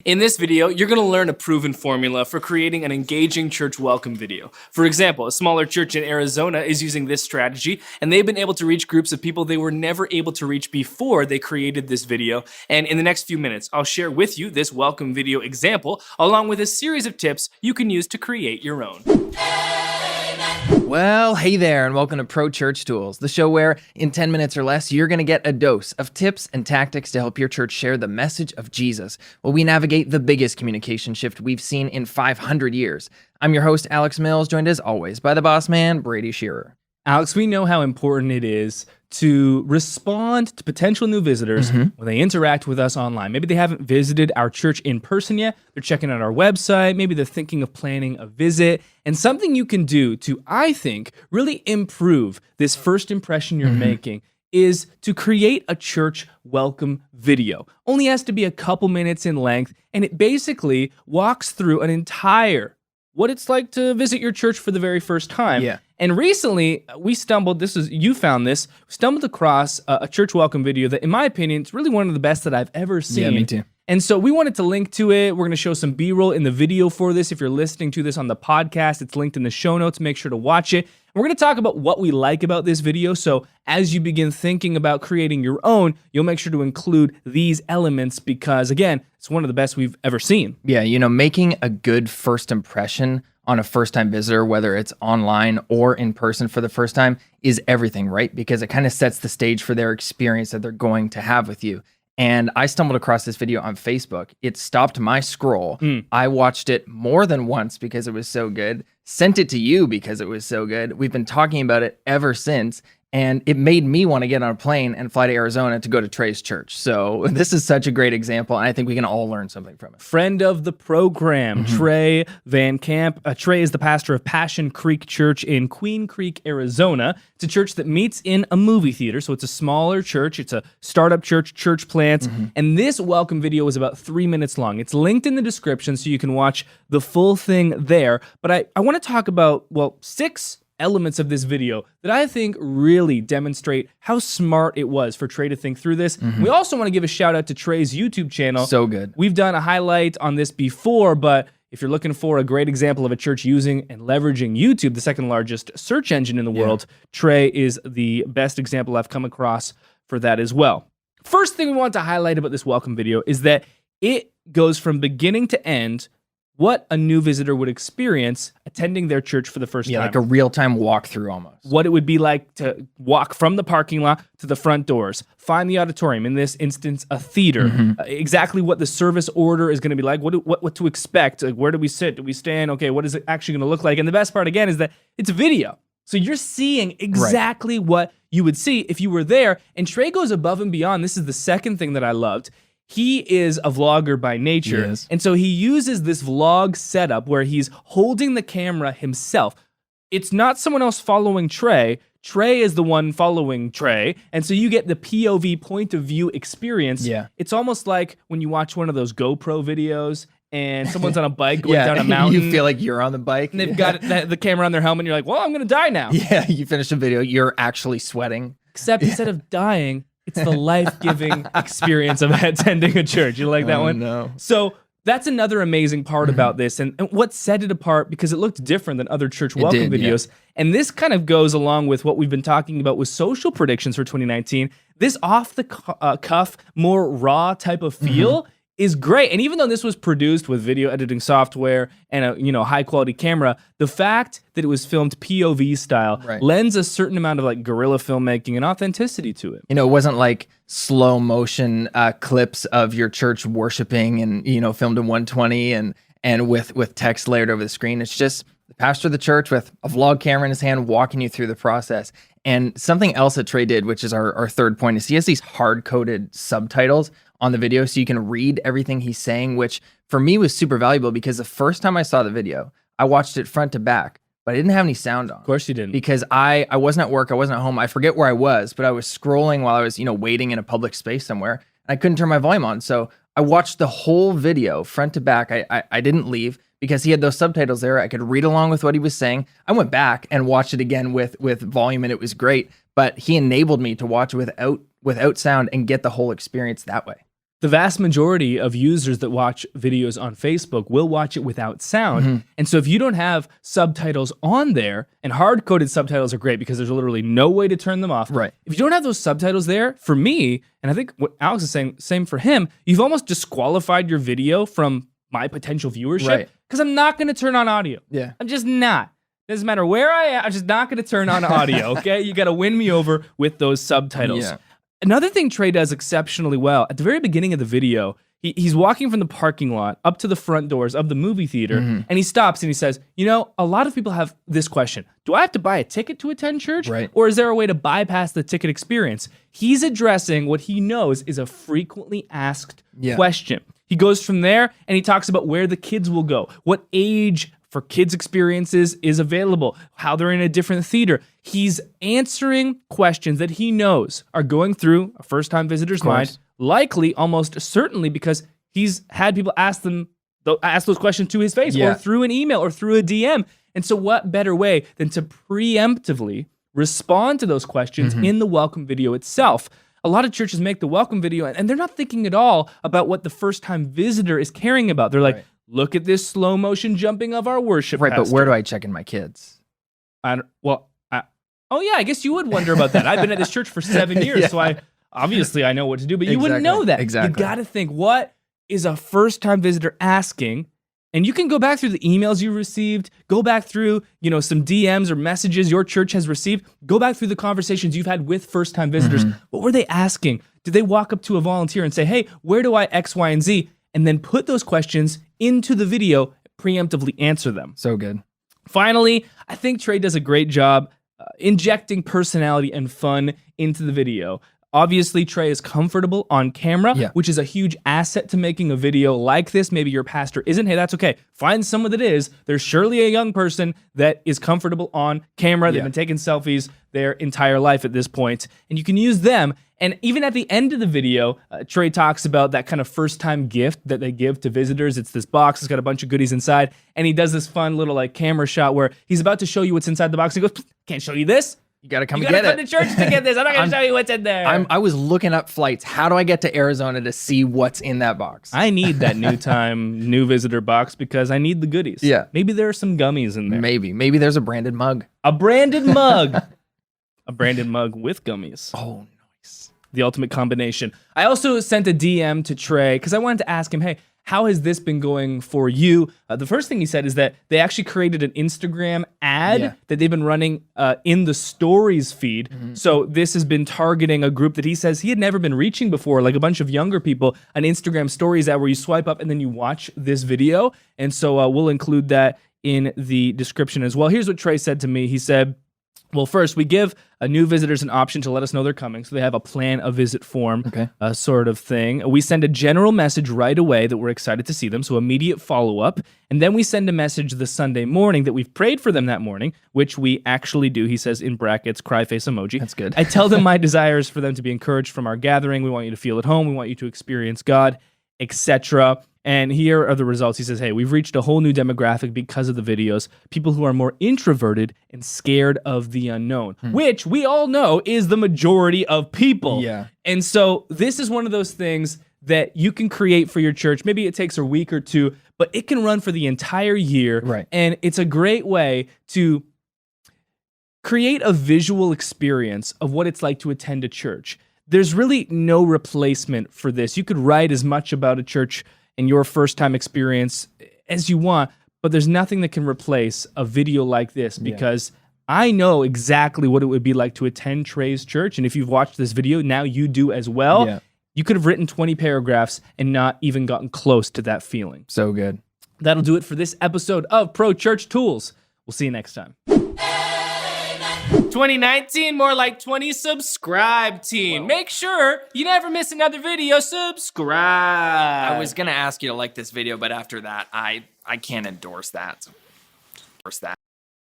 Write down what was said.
In this video, you're going to learn a proven formula for creating an engaging church welcome video. For example, a smaller church in Arizona is using this strategy, and they've been able to reach groups of people they were never able to reach before they created this video. And in the next few minutes, I'll share with you this welcome video example, along with a series of tips you can use to create your own. Well, hey there, and welcome to Pro Church Tools, the show where in 10 minutes or less, you're going to get a dose of tips and tactics to help your church share the message of Jesus while we navigate the biggest communication shift we've seen in 500 years. I'm your host, Alex Mills, joined as always by the boss man, Brady Shearer. Alex, we know how important it is to respond to potential new visitors when they interact with us online. Maybe they haven't visited our church in person yet. They're checking out our website. Maybe they're thinking of planning a visit. And something you can do to, I think, really improve this first impression you're making is to create a church welcome video. Only has to be a couple minutes in length, and it basically walks through an entire what it's like to visit your church for the very first time. Yeah. And recently, we stumbled across a church welcome video that, in my opinion, it's really one of the best that I've ever seen. Yeah, me too. And so we wanted to link to it. We're going to show some B-roll in the video for this. If you're listening to this on the podcast, it's linked in the show notes. Make sure to watch it. And we're going to talk about what we like about this video. So as you begin thinking about creating your own, you'll make sure to include these elements because, again, it's one of the best we've ever seen. Yeah, making a good first impression on a first-time visitor, whether it's online or in person for the first time, is everything, right? Because it kind of sets the stage for their experience that they're going to have with you. And I stumbled across this video on Facebook. It stopped my scroll. I watched it more than once because it was so good, sent it to you because it was so good. We've been talking about it ever since. And it made me want to get on a plane and fly to Arizona to go to Trey's church. So this is such a great example, and I think we can all learn something from it. Friend of the program, Trey Van Camp. Trey is the pastor of Passion Creek Church in Queen Creek, Arizona. It's a church that meets in a movie theater, so it's a smaller church. It's a startup church plant, and this welcome video is about 3 minutes long. It's linked in the description so you can watch the full thing there. But I want to talk about, 6 elements of this video that I think really demonstrate how smart it was for Trey to think through this. We also want to give a shout out to Trey's YouTube channel. So good. We've done a highlight on this before, but if you're looking for a great example of a church using and leveraging YouTube, the second largest search engine in the world, Trey is the best example I've come across for that as well. First thing we want to highlight about this welcome video is that it goes from beginning to end what a new visitor would experience attending their church for the first time. Yeah, like a real-time walkthrough almost. What it would be like to walk from the parking lot to the front doors, find the auditorium, in this instance, a theater, exactly what the service order is going to be like, what to expect, like where do we sit, do we stand, okay, what is it actually going to look like? And the best part, again, is that it's a video. So you're seeing exactly what you would see if you were there. And Trey goes above and beyond. This is the second thing that I loved. He is a vlogger by nature, and so he uses this vlog setup where he's holding the camera himself. It's not someone else following Trey. Trey is the one following Trey, and so you get the POV point of view experience. Yeah. It's almost like when you watch one of those GoPro videos and someone's on a bike going down a mountain. You feel like you're on the bike. And they've got the camera on their helmet, and you're like, well, I'm going to die now. Yeah, you finish the video, you're actually sweating. Except instead of dying, it's the life-giving experience of attending a church. You like that one? No. So that's another amazing part about this. And what set it apart, because it looked different than other church welcome videos. Yeah. And this kind of goes along with what we've been talking about with social predictions for 2019. This off-the-cuff, more raw type of feel is great. And even though this was produced with video editing software and a high-quality camera, the fact that it was filmed POV style lends a certain amount of like guerrilla filmmaking and authenticity to it. It wasn't like slow motion clips of your church worshiping and filmed in 120 and with text layered over the screen. It's just the pastor of the church with a vlog camera in his hand walking you through the process. And something else that Trey did, which is our third point, is he has these hard-coded subtitles on the video so you can read everything he's saying, which for me was super valuable because the first time I saw the video, I watched it front to back, but I didn't have any sound on. Of course you didn't. Because I wasn't at work, I wasn't at home, I forget where I was, but I was scrolling while I was, waiting in a public space somewhere, and I couldn't turn my volume on. So I watched the whole video front to back. I didn't leave because he had those subtitles there. I could read along with what he was saying. I went back and watched it again with volume, and it was great, but he enabled me to watch without sound and get the whole experience that way. the vast majority of users that watch videos on Facebook will watch it without sound. And so if you don't have subtitles on there, and hard-coded subtitles are great because there's literally no way to turn them off. Right. If you don't have those subtitles there, for me, and I think what Alex is saying, same for him, you've almost disqualified your video from my potential viewership because I'm not going to turn on audio. Yeah. I'm just not. Doesn't matter where I am, I'm just not going to turn on audio, okay? You got to win me over with those subtitles. Yeah. Another thing Trey does exceptionally well, at the very beginning of the video, he's walking from the parking lot up to the front doors of the movie theater, and he stops and he says, you know, a lot of people have this question. Do I have to buy a ticket to attend church? Right. Or is there a way to bypass the ticket experience? He's addressing what he knows is a frequently asked question. He goes from there and he talks about where the kids will go, what age for kids' experiences is available, how they're in a different theater. He's answering questions that he knows are going through a first-time visitor's mind, likely, almost certainly, because he's had people ask those questions to his face, or through an email, or through a DM. And so what better way than to preemptively respond to those questions in the welcome video itself? A lot of churches make the welcome video, and they're not thinking at all about what the first-time visitor is caring about. They're like, look at this slow motion jumping of our worship pastor. But where do I check in my kids? Oh yeah, I guess you would wonder about that. I've been at this church for 7 years, so I know what to do, but you wouldn't know that. Exactly. You got to think, what is a first-time visitor asking? And you can go back through the emails you received, go back through, some DMs or messages your church has received, go back through the conversations you've had with first-time visitors. What were they asking? Did they walk up to a volunteer and say, hey, where do I X, Y, and Z? And then put those questions into the video, preemptively answer them. So good. Finally, I think Trey does a great job injecting personality and fun into the video. Obviously, Trey is comfortable on camera, which is a huge asset to making a video like this. Maybe your pastor isn't. Hey, that's okay. Find someone that is. There's surely a young person that is comfortable on camera. They've been taking selfies their entire life at this point, and you can use them. And even at the end of the video, Trey talks about that kind of first-time gift that they give to visitors. It's this box. It's got a bunch of goodies inside, and he does this fun little camera shot where he's about to show you what's inside the box. He goes, can't show you this. You got to come you and get it. You got to come to church to get this. I'm not going to show you what's in there. I was looking up flights. How do I get to Arizona to see what's in that box? I need that new visitor box because I need the goodies. Yeah. Maybe there are some gummies in there. Maybe there's a branded mug. A branded mug. A branded mug with gummies. Oh, nice. The ultimate combination. I also sent a DM to Trey because I wanted to ask him, hey, how has this been going for you? The first thing he said is that they actually created an Instagram ad that they've been running in the stories feed. So this has been targeting a group that he says he had never been reaching before, like a bunch of younger people, an Instagram stories ad where you swipe up and then you watch this video. And so we'll include that in the description as well. Here's what Trey said to me. He said, well, first, we give new visitors an option to let us know they're coming. So they have a plan a visit form sort of thing. We send a general message right away that we're excited to see them, so immediate follow-up. And then we send a message the Sunday morning that we've prayed for them that morning, which we actually do. He says in brackets, cry face emoji. That's good. I tell them my desire is for them to be encouraged from our gathering. We want you to feel at home. We want you to experience God, etc. And here are the results. He says, hey, we've reached a whole new demographic because of the videos. People who are more introverted and scared of the unknown, which we all know is the majority of people. Yeah. And so this is one of those things that you can create for your church. Maybe it takes a week or two, but it can run for the entire year. Right. And it's a great way to create a visual experience of what it's like to attend a church. There's really no replacement for this. You could write as much about a church and your first-time experience as you want, but there's nothing that can replace a video like this because I know exactly what it would be like to attend Trey's church, and if you've watched this video, now you do as well. Yeah. You could have written 20 paragraphs and not even gotten close to that feeling. So good. That'll do it for this episode of Pro Church Tools. We'll see you next time. 2019, more like 20 subscribe teen. Make sure you never miss another video. Subscribe. I was gonna ask you to like this video, but after that, I can't endorse that.